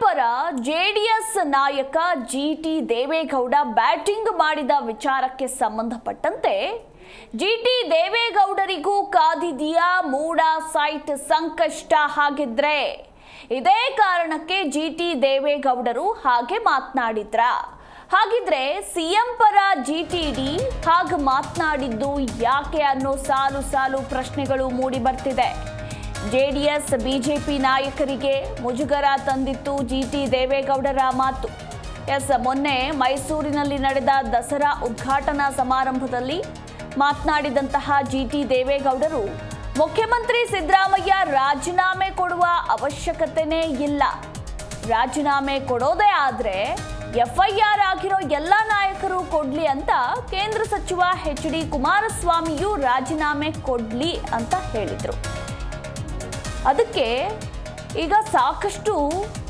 ಪರ ಜೆಡಿಎಸ್ ನಾಯಕ ಜಿಟಿ ದೇವೇಗೌಡ ಬ್ಯಾಟಿಂಗ್ ಮಾಡಿದ ವಿಚಾರಕ್ಕೆ ಸಂಬಂಧಪಟ್ಟಂತೆ ಜಿಟಿ ದೇವೇಗೌಡರಿಗೂ ಕಾದಿದೆಯಾ ಮೂಡಾ ಸೈಟ್ ಸಂಕಷ್ಟ? ಹಾಗಿದ್ರೆ ಇದೇ ಕಾರಣಕ್ಕೆ ಜಿಟಿ ದೇವೇಗೌಡರು ಹಾಗೆ ಮಾತನಾಡಿದ್ರ? ಹಾಗಿದ್ರೆ ಸಿಎಂ ಪರ ಜಿಟಿಡಿ ಹಾಗೆ ಮಾತನಾಡಿದ್ದು ಯಾಕೆ ಅನ್ನೋ ಸಾಲು ಸಾಲು ಪ್ರಶ್ನೆಗಳು ಮೂಡಿ ಬರ್ತಿದೆ. ಜೆಡಿಎಸ್ ಬಿಜೆಪಿ ನಾಯಕರಿಗೆ ಮುಜುಗರ ತಂದಿತ್ತು ಜಿಟಿ ದೇವೇಗೌಡರ ಮಾತು. ಮೊನ್ನೆ ಮೈಸೂರಿನಲ್ಲಿ ನಡೆದ ದಸರಾ ಉದ್ಘಾಟನಾ ಸಮಾರಂಭದಲ್ಲಿ ಮಾತನಾಡಿದಂತಹ ಜಿಟಿ ದೇವೇಗೌಡರು ಮುಖ್ಯಮಂತ್ರಿ ಸಿದ್ದರಾಮಯ್ಯ ರಾಜೀನಾಮೆ ಕೊಡುವ ಅವಶ್ಯಕತೆನೇ ಇಲ್ಲ, ರಾಜೀನಾಮೆ ಕೊಡೋದೇ ಆದ್ರೆ ಎಫ್ಐಆರ್ ಆಗಿರೋ ಎಲ್ಲ ನಾಯಕರು ಕೊಡ್ಲಿ ಅಂತ ಕೇಂದ್ರ ಸಚಿವ ಎಚ್.ಡಿ. ಕುಮಾರಸ್ವಾಮಿಯು ರಾಜೀನಾಮೆ ಕೊಡ್ಲಿ ಅಂತ ಹೇಳಿದ್ರು. ಅದಕ್ಕೆ ಈಗ ಸಾಕಷ್ಟು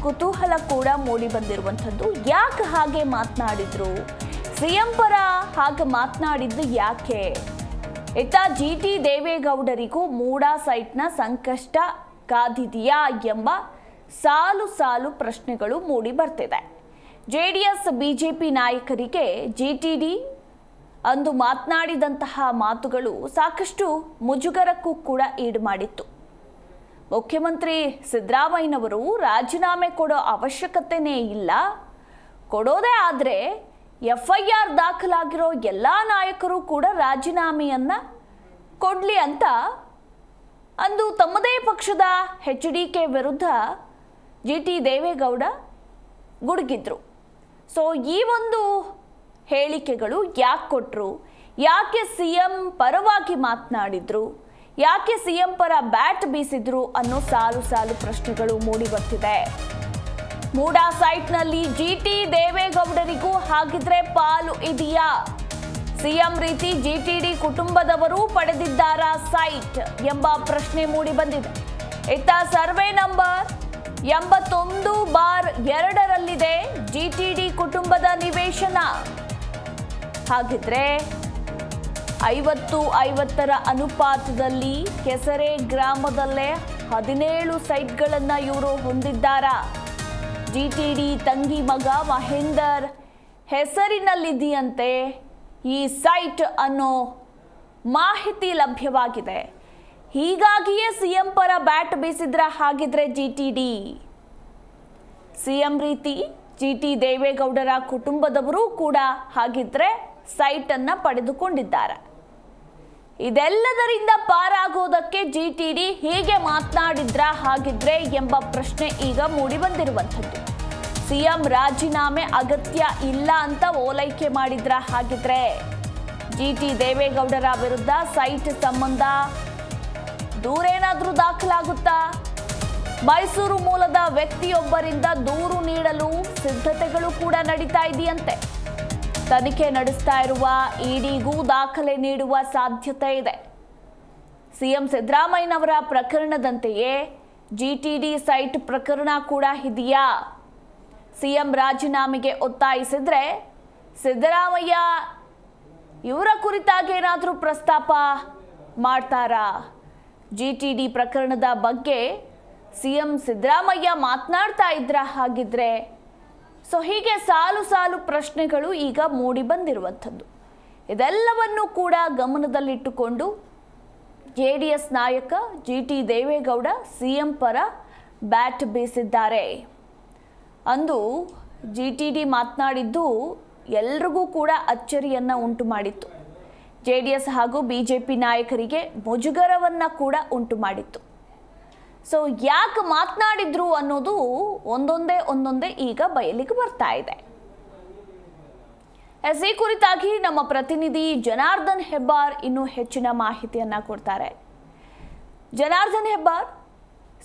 ಕುತೂಹಲ ಕೂಡ ಮೂಡಿ ಬಂದಿರುವಂಥದ್ದು. ಯಾಕೆ ಹಾಗೆ ಮಾತನಾಡಿದ್ರು? ಸಿಎಂ ಪರ ಹಾಗೆ ಮಾತನಾಡಿದ್ದು ಯಾಕೆ? ಇತ್ತ ಜಿಟಿ ದೇವೇಗೌಡರಿಗೂ ಮೂಡಾ ಸೈಟ್ನ ಸಂಕಷ್ಟ ಕಾದಿದೆಯಾ ಎಂಬ ಸಾಲು ಸಾಲು ಪ್ರಶ್ನೆಗಳು ಮೂಡಿ ಬರ್ತಿದೆ. ಜೆಡಿಎಸ್ ಬಿಜೆಪಿ ನಾಯಕರಿಗೆ ಜಿಟಿಡಿ ಅಂದು ಮಾತನಾಡಿದಂತಹ ಮಾತುಗಳು ಸಾಕಷ್ಟು ಮುಜುಗರಕ್ಕೂ ಕೂಡ ಈಡು ಮಾಡಿತ್ತು. ಮುಖ್ಯಮಂತ್ರಿ ಸಿದ್ದರಾಮಯ್ಯನವರು ರಾಜೀನಾಮೆ ಕೊಡೋ ಅವಶ್ಯಕತೆನೇ ಇಲ್ಲ, ಕೊಡೋದೇ ಆದರೆ ಎಫ್ಐಆರ್ ದಾಖಲಾಗಿರೋ ಎಲ್ಲ ನಾಯಕರು ಕೂಡ ರಾಜೀನಾಮೆಯನ್ನ ಕೊಡ್ಲಿ ಅಂತ ಅಂದು ತಮ್ಮದೇ ಪಕ್ಷದ ಎಚ್.ಡಿ.ಕೆ ವಿರುದ್ಧ ಜಿಟಿ ದೇವೇಗೌಡ ಗುಡುಗಿದ್ರು. ಸೊ ಈ ಒಂದು ಹೇಳಿಕೆಗಳು ಯಾಕೆ ಕೊಟ್ಟರು? ಯಾಕೆ ಸಿಎಂ ಪರವಾಗಿ ಮಾತನಾಡಿದ್ರು? ಯಾಕೆ ಸಿಎಂ ಪರ ಬ್ಯಾಟ್ ಬೀಸಿದ್ರು ಅನ್ನೋ ಸಾಲು ಸಾಲು ಪ್ರಶ್ನೆಗಳು ಮೂಡಿ ಬರ್ತಿದೆ. ಮೂಡಾ ಸೈಟ್ನಲ್ಲಿ ಜಿಟಿ ದೇವೇಗೌಡರಿಗೂ ಹಾಗಿದ್ರೆ ಪಾಲು ಇದೆಯಾ? ಸಿಎಂ ರೀತಿ ಜಿಟಿಡಿ ಕುಟುಂಬದವರು ಪಡೆದಿದ್ದಾರಾ ಸೈಟ್ ಎಂಬ ಪ್ರಶ್ನೆ ಮೂಡಿ ಬಂದಿದೆ. ಇತ್ತ ಸರ್ವೆ ನಂಬರ್ 81/2ರಲ್ಲಿದೆ ಜಿಟಿಡಿ ಕುಟುಂಬದ ನಿವೇಶನ. ಹಾಗಿದ್ರೆ 50-50ರ ಅನುಪಾತದಲ್ಲಿ ಕೆಸರೆ ಗ್ರಾಮದಲ್ಲೇ 17 ಸೈಟ್ಗಳನ್ನ ಇವರು ಹೊಂದಿದ್ದಾರಾ? ಜಿಟಿಡಿ ತಂಗಿ ಮಗ ಮಹೇಂದರ್ ಹೆಸರಿನಲ್ಲಿದೆಯಂತೆ ಈ ಸೈಟ್ ಅನ್ನೋ ಮಾಹಿತಿ ಲಭ್ಯವಾಗಿದೆ. ಹೀಗಾಗಿಯೇ ಸಿಎಂ ಪರ ಬ್ಯಾಟ್ ಬೀಸಿದ್ರ ಹಾಗಿದ್ರೆ ಜಿಟಿಡಿ? ಸಿಎಂ ರೀತಿ ಜಿಟಿ ದೇವೇಗೌಡರ ಕುಟುಂಬದವರು ಕೂಡ ಹಾಗಿದ್ರೆ ಸೈಟ್ ಅನ್ನ ಪಡೆದುಕೊಂಡಿದ್ದಾರೆ. ಇದೆಲ್ಲದರಿಂದ ಪಾರಾಗೋದಕ್ಕೆ ಜಿಟಿಡಿ ಹೀಗೆ ಮಾತನಾಡಿದ್ರ ಹಾಗಿದ್ರೆ ಎಂಬ ಪ್ರಶ್ನೆ ಈಗ ಮೂಡಿ ಬಂದಿರುವಂಥದ್ದು. ಸಿಎಂ ರಾಜೀನಾಮೆ ಅಗತ್ಯ ಇಲ್ಲ ಅಂತ ಓಲೈಕೆ ಮಾಡಿದ್ರ ಹಾಗಿದ್ರೆ? ಜಿಟಿ ದೇವೇಗೌಡರ ವಿರುದ್ಧ ಸೈಟ್ ಸಂಬಂಧ ದೂರೇನಾದ್ರೂ ದಾಖಲಾಗುತ್ತಾ? ಮೈಸೂರು ಮೂಲದ ವ್ಯಕ್ತಿಯೊಬ್ಬರಿಂದ ದೂರು ನೀಡಲು ಸಿದ್ಧತೆಗಳು ಕೂಡ ನಡೀತಾ ಇದೆಯಂತೆ. ತನಿಖೆ ನಡೆಸ್ತಾ ಇರುವ ಇಡಿಗೂ ದಾಖಲೆ ನೀಡುವ ಸಾಧ್ಯತೆ ಇದೆ. ಸಿಎಂ ಸಿದ್ದರಾಮಯ್ಯನವರ ಪ್ರಕರಣದಂತೆಯೇ ಜಿಟಿಡಿ ಸೈಟ್ ಪ್ರಕರಣ ಕೂಡ ಇದೆಯಾ? ಸಿಎಂ ರಾಜೀನಾಮೆಗೆ ಒತ್ತಾಯಿಸಿದ್ರೆ ಸಿದ್ದರಾಮಯ್ಯ ಇವರ ಕುರಿತಾಗಿ ಏನಾದರೂ ಪ್ರಸ್ತಾಪ ಮಾಡ್ತಾರಾ? ಜಿಟಿಡಿ ಪ್ರಕರಣದ ಬಗ್ಗೆ ಸಿಎಂ ಸಿದ್ದರಾಮಯ್ಯ ಮಾತನಾಡ್ತಾ ಇದ್ರ ಹಾಗಿದ್ರೆ? ಸೊ ಹೀಗೆ ಸಾಲು ಸಾಲು ಪ್ರಶ್ನೆಗಳು ಈಗ ಮೂಡಿ ಬಂದಿರುವಂಥದ್ದು. ಇದೆಲ್ಲವನ್ನು ಕೂಡ ಗಮನದಲ್ಲಿಟ್ಟುಕೊಂಡು ಜೆಡಿಎಸ್ ನಾಯಕ ಜಿಟಿ ದೇವೇಗೌಡ ಸಿಎಂ ಪರ ಬ್ಯಾಟ್ ಬೀಸಿದ್ದಾರೆ. ಅಂದು ಜಿಟಿಡಿ ಮಾತನಾಡಿದ್ದು ಎಲ್ರಿಗೂ ಕೂಡ ಅಚ್ಚರಿಯನ್ನ ಉಂಟು ಮಾಡಿತ್ತು. ಜೆಡಿಎಸ್ ಹಾಗೂ ಬಿಜೆಪಿ ನಾಯಕರಿಗೆ ಮುಜುಗರವನ್ನ ಕೂಡ ಉಂಟು ಮಾಡಿತ್ತು. ಸೊ ಯಾಕೆ ಮಾತನಾಡಿದ್ರು ಅನ್ನೋದು ಒಂದೊಂದೇ ಈಗ ಬಯಲಿಗೆ ಬರ್ತಾ ಇದೆ. ಈ ಕುರಿತಾಗಿ ನಮ್ಮ ಪ್ರತಿನಿಧಿ ಜನಾರ್ದನ್ ಹೆಬ್ಬಾರ್ ಇನ್ನೂ ಹೆಚ್ಚಿನ ಮಾಹಿತಿಯನ್ನ ಕೊಡ್ತಾರೆ. ಜನಾರ್ದನ್ ಹೆಬ್ಬಾರ್,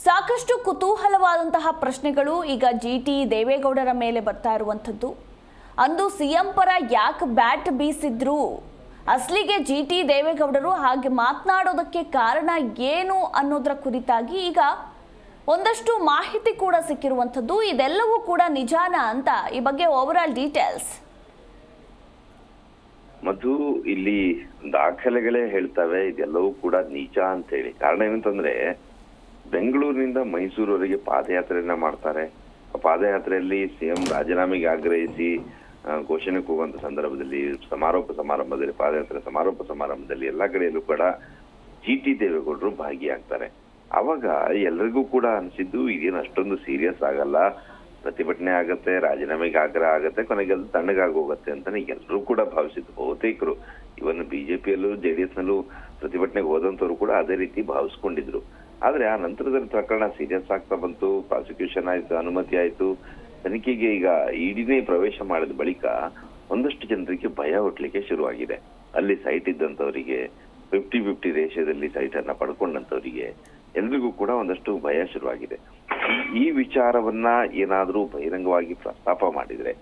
ಸಾಕಷ್ಟು ಕುತೂಹಲವಾದಂತಹ ಪ್ರಶ್ನೆಗಳು ಈಗ ಜಿಟಿ ದೇವೇಗೌಡರ ಮೇಲೆ ಬರ್ತಾ ಇರುವಂಥದ್ದು. ಅಂದು ಸಿಎಂ ಪರ ಯಾಕೆ ಬ್ಯಾಟ್ ಬೀಸಿದ್ರು? ಅಸಲಿಗೆ ಜಿಟಿ ದೇವೇಗೌಡರು ಹಾಗೆ ಮಾತನಾಡೋದಕ್ಕೆ ಕಾರಣ ಏನು ಅನ್ನೋದರ ಕುರಿತಾಗಿ ಈಗ ಒಂದಷ್ಟು ಮಾಹಿತಿ ಕೂಡ ಸಿಕ್ಕಿರುವಂಥದ್ದು. ಇದೆಲ್ಲವೂ ಕೂಡ ನಿಜಾನ ಅಂತ ಈ ಬಗ್ಗೆ ಓವರಾಲ್ ಡೀಟೇಲ್ಸ್. ಮಧು, ಇಲ್ಲಿ ದಾಖಲೆಗಳೇ ಹೇಳ್ತವೆ ಇದೆಲ್ಲವೂ ಕೂಡ ನಿಜ ಅಂತ ಹೇಳಿ. ಕಾರಣ ಏನಂತಂದ್ರೆ ಬೆಂಗಳೂರಿನಿಂದ ಮೈಸೂರವರೆಗೆ ಪಾದಯಾತ್ರೆಯನ್ನ ಮಾಡ್ತಾರೆ. ಪಾದಯಾತ್ರೆಯಲ್ಲಿ ಸಿಎಂ ರಾಜೀನಾಮೆಗೆ ಆಗ್ರಹಿಸಿ ಘೋಷಣೆ ಕೂಗುವಂತ ಸಂದರ್ಭದಲ್ಲಿ ಪಾದಯಾತ್ರೆ ಸಮಾರೋಪ ಸಮಾರಂಭದಲ್ಲಿ ಎಲ್ಲಾ ಕಡೆಯಲ್ಲೂ ಕೂಡ ಜಿಟಿ ದೇವೇಗೌಡರು ಭಾಗಿಯಾಗ್ತಾರೆ. ಅವಾಗ ಎಲ್ರಿಗೂ ಕೂಡ ಅನ್ಸಿದ್ದು ಇದೇನು ಅಷ್ಟೊಂದು ಸೀರಿಯಸ್ ಆಗಲ್ಲ, ಪ್ರತಿಭಟನೆ ಆಗತ್ತೆ, ರಾಜೀನಾಮೆಗೆ ಆಗ್ರಹ ಆಗತ್ತೆ, ಕೊನೆಗೆ ಅದು ತಣ್ಣಗಾಗೋಗತ್ತೆ ಅಂತಾನೆ ಎಲ್ಲರೂ ಕೂಡ ಭಾವಿಸಿದ್ದು. ಬಹುತೇಕರು ಇವನ್ ಬಿಜೆಪಿಯಲ್ಲೂ ಜೆಡಿಎಸ್ ನಲ್ಲೂ ಪ್ರತಿಭಟನೆಗೆ ಹೋದಂತವ್ರು ಕೂಡ ಅದೇ ರೀತಿ ಭಾವಿಸ್ಕೊಂಡಿದ್ರು. ಆದ್ರೆ ಆ ನಂತರದಲ್ಲಿ ಪ್ರಕರಣ ಸೀರಿಯಸ್ ಆಗ್ತಾ ಬಂತು, ಪ್ರಾಸಿಕ್ಯೂಷನ್ ಆಯ್ತು, ಅನುಮತಿ ಆಯ್ತು, ತನಿಖೆಗೆ ಈಗ ಇಡಿನೇ ಪ್ರವೇಶ ಮಾಡಿದ ಬಳಿಕ ಒಂದಷ್ಟು ಜನರಿಗೆ ಭಯ ಹುಟ್ಟಲಿಕ್ಕೆ ಶುರುವಾಗಿದೆ. ಅಲ್ಲಿ ಸೈಟ್ ಇದ್ದಂತವರಿಗೆ, 50-50 ರೇಷದಲ್ಲಿ ಸೈಟ್ ಅನ್ನ ಪಡ್ಕೊಂಡಂತವರಿಗೆ ಎಲ್ರಿಗೂ ಕೂಡ ಒಂದಷ್ಟು ಭಯ ಶುರುವಾಗಿದೆ. ಈ ವಿಚಾರವನ್ನ ಏನಾದ್ರೂ ಬಹಿರಂಗವಾಗಿ ಪ್ರಸ್ತಾಪ ಮಾಡಿದ್ರೆ,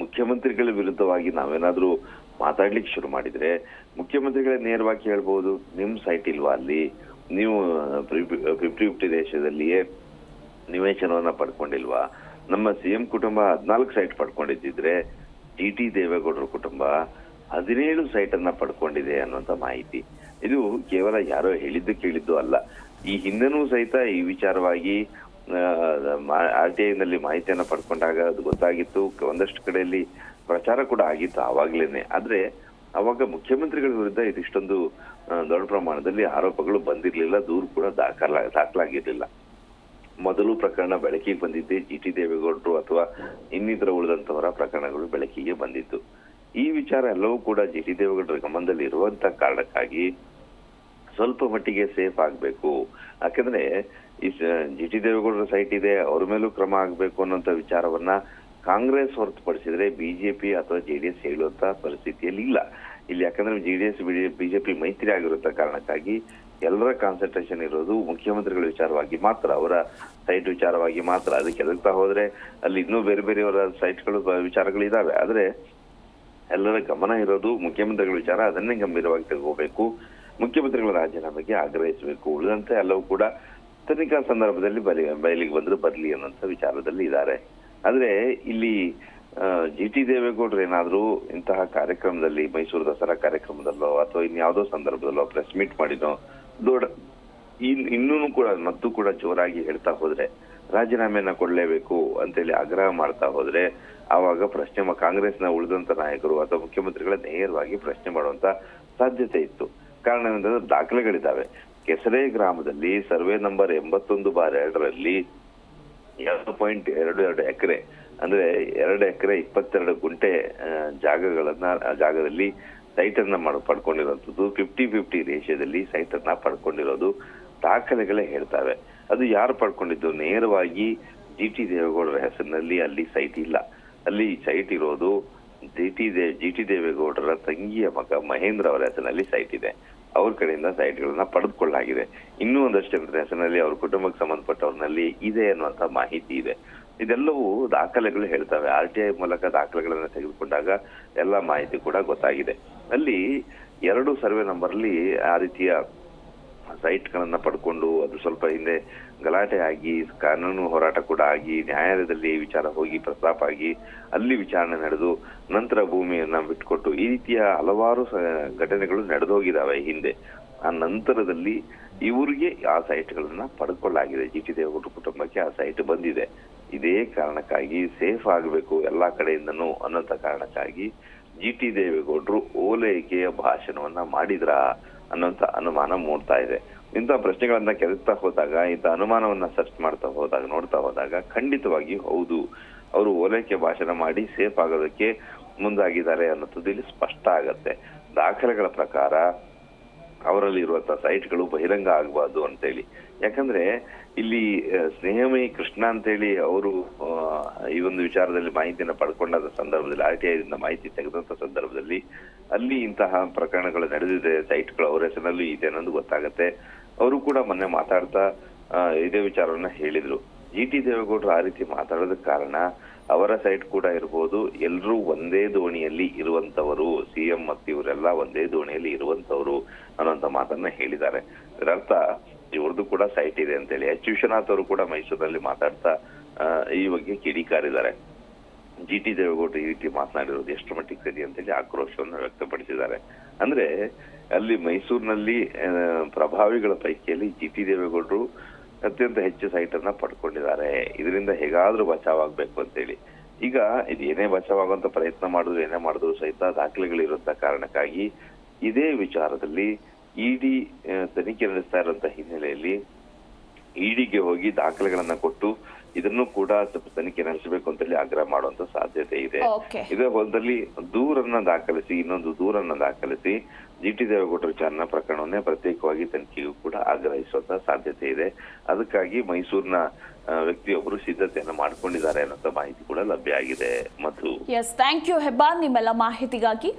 ಮುಖ್ಯಮಂತ್ರಿಗಳ ವಿರುದ್ಧವಾಗಿ ನಾವೇನಾದ್ರೂ ಮಾತಾಡ್ಲಿಕ್ಕೆ ಶುರು ಮಾಡಿದ್ರೆ, ಮುಖ್ಯಮಂತ್ರಿಗಳೇ ನೇರವಾಗಿ ಹೇಳ್ಬಹುದು, ನಿಮ್ ಸೈಟ್ ಇಲ್ವಾ ಅಲ್ಲಿ, ನೀವು 50-50 ದೇಶದಲ್ಲಿಯೇ ನಿವೇಶನವನ್ನ ಪಡ್ಕೊಂಡಿಲ್ವಾ, ನಮ್ಮ ಸಿಎಂ ಕುಟುಂಬ 14 ಸೈಟ್ ಪಡ್ಕೊಂಡಿದ್ದಿದ್ರೆ ಜಿಟಿ ದೇವೇಗೌಡರ ಕುಟುಂಬ 17 ಸೈಟ್ ಅನ್ನ ಪಡ್ಕೊಂಡಿದೆ ಅನ್ನುವಂತ ಮಾಹಿತಿ. ಇದು ಕೇವಲ ಯಾರೋ ಹೇಳಿದ್ದು ಅಲ್ಲ. ಈ ಹಿಂದೆನೂ ಸಹಿತ ಈ ವಿಚಾರವಾಗಿ RTI ನಲ್ಲಿ ಮಾಹಿತಿಯನ್ನ ಪಡ್ಕೊಂಡಾಗ ಅದು ಗೊತ್ತಾಗಿತ್ತು. ಒಂದಷ್ಟು ಕಡೆಯಲ್ಲಿ ಪ್ರಚಾರ ಕೂಡ ಆಗಿತ್ತು ಆವಾಗ್ಲೇನೆ. ಆದ್ರೆ ಅವಾಗ ಮುಖ್ಯಮಂತ್ರಿಗಳ ವಿರುದ್ಧ ಇದಿಷ್ಟೊಂದು ದೊಡ್ಡ ಪ್ರಮಾಣದಲ್ಲಿ ಆರೋಪಗಳು ಬಂದಿರ್ಲಿಲ್ಲ, ದೂರು ಕೂಡ ದಾಖಲಾಗಿರ್ಲಿಲ್ಲ. ಮೊದಲು ಪ್ರಕರಣ ಬೆಳಕಿಗೆ ಬಂದಿದ್ದೆ ಜಿಟಿ ದೇವೇಗೌಡರು ಅಥವಾ ಇನ್ನಿತರ ಉಳಿದಂತವರ ಪ್ರಕರಣಗಳು ಬೆಳಕಿಗೆ ಬಂದಿತ್ತು. ಈ ವಿಚಾರ ಎಲ್ಲವೂ ಕೂಡ ಜಿಟಿ ದೇವೇಗೌಡರ ಗಮನದಲ್ಲಿ ಇರುವಂತ ಕಾರಣಕ್ಕಾಗಿ ಸ್ವಲ್ಪ ಮಟ್ಟಿಗೆ ಸೇಫ್ ಆಗ್ಬೇಕು. ಯಾಕಂದ್ರೆ ಈ ಜಿಟಿ ದೇವೇಗೌಡರ ಸೈಟ್ ಇದೆ, ಅವ್ರ ಮೇಲೂ ಕ್ರಮ ಆಗ್ಬೇಕು ಅನ್ನೋಂತ ವಿಚಾರವನ್ನ ಕಾಂಗ್ರೆಸ್ ಹೊರತುಪಡಿಸಿದ್ರೆ ಬಿಜೆಪಿ ಅಥವಾ ಜೆಡಿಎಸ್ ಹೇಳುವಂತ ಪರಿಸ್ಥಿತಿಯಲ್ಲಿ ಇಲ್ಲ ಇಲ್ಲಿ. ಯಾಕಂದ್ರೆ ಜೆಡಿಎಸ್ ಬಿಜೆಪಿ ಮೈತ್ರಿ ಆಗಿರುವಂತ ಕಾರಣಕ್ಕಾಗಿ ಎಲ್ಲರ ಕಾನ್ಸಂಟ್ರೇಷನ್ ಇರೋದು ಮುಖ್ಯಮಂತ್ರಿಗಳ ವಿಚಾರವಾಗಿ ಮಾತ್ರ, ಅವರ ಸೈಟ್ ವಿಚಾರವಾಗಿ ಮಾತ್ರ. ಅದಕ್ಕೆ ಎದುರ್ತಾ ಹೋದ್ರೆ ಅಲ್ಲಿ ಇನ್ನೂ ಬೇರೆ ಬೇರೆಯವರ ಸೈಟ್ಗಳು ವಿಚಾರಗಳು ಇದಾವೆ. ಆದ್ರೆ ಎಲ್ಲರ ಗಮನ ಇರೋದು ಮುಖ್ಯಮಂತ್ರಿಗಳ ವಿಚಾರ, ಅದನ್ನೇ ಗಂಭೀರವಾಗಿ ತಗೋಬೇಕು, ಮುಖ್ಯಮಂತ್ರಿಗಳ ರಾಜೀನಾಮೆಗೆ ಆಗ್ರಹಿಸಬೇಕು. ಉಳಿದಂತೆ ಎಲ್ಲವೂ ಕೂಡ ತನಿಖಾ ಸಂದರ್ಭದಲ್ಲಿ ಬಯಲಿಗೆ ಬಂದ್ರೆ ಬರ್ಲಿ ಅನ್ನೋಂಥ ವಿಚಾರದಲ್ಲಿ ಇದ್ದಾರೆ. ಆದ್ರೆ ಇಲ್ಲಿ ಜಿಟಿ ದೇವೇಗೌಡರು ಏನಾದ್ರೂ ಇಂತಹ ಕಾರ್ಯಕ್ರಮದಲ್ಲಿ, ಮೈಸೂರು ದಸರಾ ಕಾರ್ಯಕ್ರಮದಲ್ಲೋ ಅಥವಾ ಇನ್ಯಾವುದೋ ಸಂದರ್ಭದಲ್ಲೋ ಪ್ರೆಸ್ ಮೀಟ್ ಮಾಡಿನೋ ಇನ್ನೂ ಕೂಡ ಮತ್ತು ಕೂಡ ಜೋರಾಗಿ ಹೇಳ್ತಾ ಹೋದ್ರೆ, ರಾಜೀನಾಮೆಯನ್ನ ಕೊಡ್ಲೇಬೇಕು ಅಂತೇಳಿ ಆಗ್ರಹ ಮಾಡ್ತಾ ಹೋದ್ರೆ, ಆವಾಗ ಕಾಂಗ್ರೆಸ್ನ ಉಳಿದಂತ ನಾಯಕರು ಅಥವಾ ಮುಖ್ಯಮಂತ್ರಿಗಳ ನೇರವಾಗಿ ಪ್ರಶ್ನೆ ಮಾಡುವಂತ ಸಾಧ್ಯತೆ ಇತ್ತು. ಕಾರಣ ಏನಂದ್ರೆ ದಾಖಲೆಗಳಿದ್ದಾವೆ. ಕೆಸರೆ ಗ್ರಾಮದಲ್ಲಿ ಸರ್ವೆ ನಂಬರ್ 81/2ರಲ್ಲಿ 2.22 ಎಕರೆ ಅಂದ್ರೆ 2 ಎಕರೆ 22 ಗುಂಟೆ ಜಾಗದಲ್ಲಿ ಸೈಟ್ ಅನ್ನ ಪಡ್ಕೊಂಡಿರೋದು, 50-50 ರೇಷದಲ್ಲಿ ಸೈಟ್ ಅನ್ನ ಪಡ್ಕೊಂಡಿರೋದು ದಾಖಲೆಗಳೇ ಹೇಳ್ತಾವೆ. ಅದು ಯಾರು ಪಡ್ಕೊಂಡಿದ್ದು? ನೇರವಾಗಿ ಜಿಟಿ ದೇವೇಗೌಡರ ಹೆಸರಿನಲ್ಲಿ ಅಲ್ಲಿ ಸೈಟ್ ಇಲ್ಲ. ಅಲ್ಲಿ ಸೈಟ್ ಇರೋದು ಜಿಟಿ ದೇವೇಗೌಡರ ತಂಗಿಯ ಮಗ ಮಹೇಂದ್ರ ಅವರ ಹೆಸರಿನಲ್ಲಿ ಸೈಟ್ ಇದೆ. ಅವ್ರ ಕಡೆಯಿಂದ ಸೈಟ್ಗಳನ್ನ ಪಡೆದುಕೊಳ್ಳಲಾಗಿದೆ. ಇನ್ನೂ ಒಂದಷ್ಟು ಜನರ ಹೆಸರಿನಲ್ಲಿ ಅವ್ರ ಕುಟುಂಬಕ್ಕೆ ಸಂಬಂಧಪಟ್ಟವ್ರನಲ್ಲಿ ಇದೆ ಅನ್ನುವಂತ ಮಾಹಿತಿ ಇದೆ. ಇದೆಲ್ಲವೂ ದಾಖಲೆಗಳು ಹೇಳ್ತವೆ. RTI ಮೂಲಕ ದಾಖಲೆಗಳನ್ನ ತೆಗೆದುಕೊಂಡಾಗ ಎಲ್ಲಾ ಮಾಹಿತಿ ಕೂಡ ಗೊತ್ತಾಗಿದೆ. ಅಲ್ಲಿ 2 ಸರ್ವೆ ನಂಬರ್ ಅಲ್ಲಿ ಆ ರೀತಿಯ ಸೈಟ್ ಗಳನ್ನ ಪಡ್ಕೊಂಡು ಅದು ಸ್ವಲ್ಪ ಹಿಂದೆ ಗಲಾಟೆ ಆಗಿ ಕಾನೂನು ಹೋರಾಟ ಕೂಡ ಆಗಿ ನ್ಯಾಯಾಲಯದಲ್ಲಿ ವಿಚಾರ ಹೋಗಿ ಪ್ರಸ್ತಾಪ ಆಗಿ ಅಲ್ಲಿ ವಿಚಾರಣೆ ನಡೆದು ನಂತರ ಭೂಮಿಯನ್ನ ಬಿಟ್ಕೊಟ್ಟು ಈ ರೀತಿಯ ಹಲವಾರು ಘಟನೆಗಳು ನಡೆದೋಗಿದಾವೆ ಹಿಂದೆ. ಆ ನಂತರದಲ್ಲಿ ಇವ್ರಿಗೆ ಆ ಸೈಟ್ಗಳನ್ನ ಪಡ್ಕೊಳ್ಳಾಗಿದೆ. ಜಿಟಿ ದೇವೇಗೌಡರ ಕುಟುಂಬಕ್ಕೆ ಆ ಸೈಟ್ ಬಂದಿದೆ. ಇದೇ ಕಾರಣಕ್ಕಾಗಿ ಸೇಫ್ ಆಗ್ಬೇಕು ಎಲ್ಲಾ ಕಡೆಯಿಂದನೂ ಅನ್ನೋಂತ ಕಾರಣಕ್ಕಾಗಿ ಜಿಟಿ ದೇವೇಗೌಡರು ಓಲೈಕೆಯ ಭಾಷಣವನ್ನ ಮಾಡಿದ್ರ ಅನ್ನೋಂತ ಅನುಮಾನ ಮೂಡ್ತಾ ಇದೆ. ಇಂಥ ಪ್ರಶ್ನೆಗಳನ್ನ ಕೆದಕ್ತಾ ಹೋದಾಗ, ಇಂಥ ಅನುಮಾನವನ್ನ ಸರ್ಚ್ ಮಾಡ್ತಾ ಹೋದಾಗ, ನೋಡ್ತಾ ಹೋದಾಗ ಖಂಡಿತವಾಗಿ ಹೌದು, ಅವರು ಓಲೈಕೆ ಭಾಷಣ ಮಾಡಿ ಸೇಫ್ ಆಗೋದಕ್ಕೆ ಮುಂದಾಗಿದ್ದಾರೆ ಅನ್ನೋದು ಇಲ್ಲಿ ಸ್ಪಷ್ಟ ಆಗತ್ತೆ. ದಾಖಲೆಗಳ ಪ್ರಕಾರ ಅವರಲ್ಲಿ ಇರುವಂತಹ ಸೈಟ್ಗಳು ಬಹಿರಂಗ ಆಗಬಾರ್ದು ಅಂತೇಳಿ. ಯಾಕಂದ್ರೆ ಇಲ್ಲಿ ಸ್ನೇಹಮಯಿ ಕೃಷ್ಣ ಅಂತೇಳಿ ಅವರು ಈ ಒಂದು ವಿಚಾರದಲ್ಲಿ ಮಾಹಿತಿಯನ್ನ ಪಡ್ಕೊಂಡ ಸಂದರ್ಭದಲ್ಲಿ, RTI ಮಾಹಿತಿ ತೆಗೆದಂತ ಸಂದರ್ಭದಲ್ಲಿ ಅಲ್ಲಿ ಇಂತಹ ಪ್ರಕರಣಗಳು ನಡೆದಿದೆ, ಸೈಟ್ಗಳು ಅವರ ಹೆಸರಿನಲ್ಲಿ ಇದೆ ಅನ್ನೋದು ಗೊತ್ತಾಗತ್ತೆ. ಅವರು ಕೂಡ ಮೊನ್ನೆ ಮಾತಾಡ್ತಾ ಇದೇ ವಿಚಾರವನ್ನ ಹೇಳಿದ್ರು. ಜಿಟಿ ದೇವೇಗೌಡರು ಆ ರೀತಿ ಮಾತಾಡೋದಕ್ಕೆ ಕಾರಣ ಅವರ ಸೈಟ್ ಕೂಡ ಇರ್ಬೋದು, ಎಲ್ರೂ ಒಂದೇ ದೋಣಿಯಲ್ಲಿ ಇರುವಂತವರು, ಸಿಎಂ ಮತ್ತು ಇವರೆಲ್ಲ ಒಂದೇ ದೋಣಿಯಲ್ಲಿ ಇರುವಂತವ್ರು ಅನ್ನೋಂತ ಮಾತನ್ನ ಹೇಳಿದ್ದಾರೆ. ಇದರರ್ಥ ಇವ್ರದ್ದು ಕೂಡ ಸೈಟ್ ಇದೆ ಅಂತೇಳಿ. H. ವಿಶ್ವನಾಥ್ ಅವರು ಕೂಡ ಮೈಸೂರಲ್ಲಿ ಮಾತಾಡ್ತಾ ಈ ಬಗ್ಗೆ ಕಿಡಿಕಾರಿದ್ದಾರೆ. ಜಿಟಿ ದೇವೇಗೌಡರು ಈ ರೀತಿ ಮಾತನಾಡಿರೋದು ಎಷ್ಟು ಮಟ್ಟಿಗೆ ಸರಿ ಅಂತೇಳಿ ಆಕ್ರೋಶವನ್ನು ವ್ಯಕ್ತಪಡಿಸಿದ್ದಾರೆ. ಅಂದ್ರೆ ಅಲ್ಲಿ ಮೈಸೂರಿನಲ್ಲಿ ಪ್ರಭಾವಿಗಳ ಪೈಕಿಯಲ್ಲಿ ಜಿಟಿ ದೇವೇಗೌಡರು ಅತ್ಯಂತ ಹೆಚ್ಚು ಸೈಟ್ ಅನ್ನ ಪಡ್ಕೊಂಡಿದ್ದಾರೆ. ಇದರಿಂದ ಹೇಗಾದ್ರೂ ಬಚಾವಾಗಬೇಕು ಅಂತೇಳಿ ಈಗ ಇದೇನೇ ಬಚಾವಾಗುವಂತ ಪ್ರಯತ್ನ ಮಾಡಿದ್ರು ಏನೇ ಮಾಡಿದ್ರು ಸಹಿತ ದಾಖಲೆಗಳಿರುವಂತ ಕಾರಣಕ್ಕಾಗಿ ಇದೇ ವಿಚಾರದಲ್ಲಿ ಇಡಿ ತನಿಖೆ ನಡೆಸ್ತಾ ಇರುವಂತ ಹಿನ್ನೆಲೆಯಲ್ಲಿ ಇಡಿಗೆ ಹೋಗಿ ದಾಖಲೆಗಳನ್ನ ಕೊಟ್ಟು ಇದನ್ನು ಕೂಡ ಸ್ವಲ್ಪ ತನಿಖೆ ನಡೆಸಬೇಕು ಅಂತೇಳಿ ಆಗ್ರಹ ಮಾಡುವಂತ ಸಾಧ್ಯತೆ ಇದೆ. ಇದೇ ಹೊಲದಲ್ಲಿ ದೂರನ್ನ ದಾಖಲಿಸಿ ಇನ್ನೊಂದು ದೂರನ್ನ ದಾಖಲಿಸಿ ಜಿಟಿ ದೇವೇಗೌಡರ ವಿಚಾರಣ ಪ್ರಕರಣವನ್ನೇ ಪ್ರತ್ಯೇಕವಾಗಿ ತನಿಖೆಗೂ ಕೂಡ ಆಗ್ರಹಿಸುವಂತ ಸಾಧ್ಯತೆ ಇದೆ. ಅದಕ್ಕಾಗಿ ಮೈಸೂರಿನ ವ್ಯಕ್ತಿಯೊಬ್ಬರು ಸಿದ್ಧತೆಯನ್ನು ಮಾಡ್ಕೊಂಡಿದ್ದಾರೆ ಅನ್ನೋ ಮಾಹಿತಿ ಕೂಡ ಲಭ್ಯ ಆಗಿದೆ. ಮಧು, ಎಸ್, ಥ್ಯಾಂಕ್ ಯು ಹೆಬ್ಬಾರ್ ನಿಮ್ಮೆಲ್ಲ ಮಾಹಿತಿಗಾಗಿ.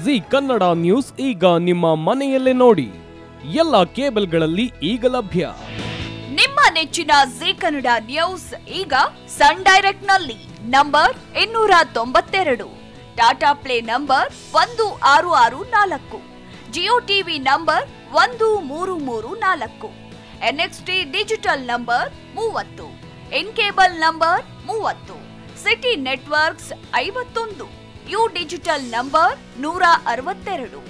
ಜಿ ಕನ್ನಡ ನ್ಯೂಸ್ ಈಗ ನಿಮ್ಮ ಮನೆಯಲ್ಲೇ ನೋಡಿ, ಎಲ್ಲ ಕೇಬಲ್ಗಳಲ್ಲಿ ಈಗ ಲಭ್ಯ. ನಿಮ್ಮ ನೆಚ್ಚಿನ ಜಿ ಕನ್ನಡ ನ್ಯೂಸ್ ಈಗ ಸನ್ ಡೈರೆಕ್ಟ್ ನಲ್ಲಿ number 292, Tata play number 1664, Jio TV number 1334, NXT digital number 30, in cable number 30, city networks 51, U digital number 162,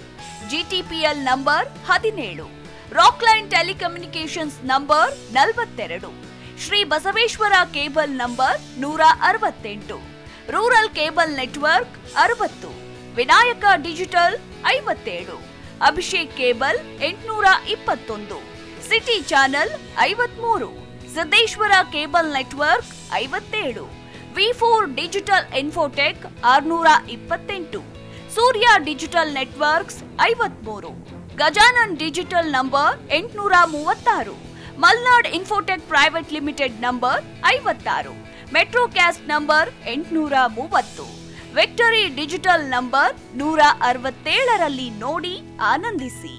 GTPL number 17, Rockline telecommunications number 42, Shri Basaveshwara cable number 168, rural cable network 60, Vinayaka digital 57, Abhishek cable 821, city channel 53, Siddeshwara cable network 57, V4 digital Infotech 628, Surya digital networks 53, Gajanan digital number 836, Malnad infotech private limited number 56, Metrocast number 830, Victory Digital number 167ರಲ್ಲಿ ನೋಡಿ ಆನಂದಿಸಿ.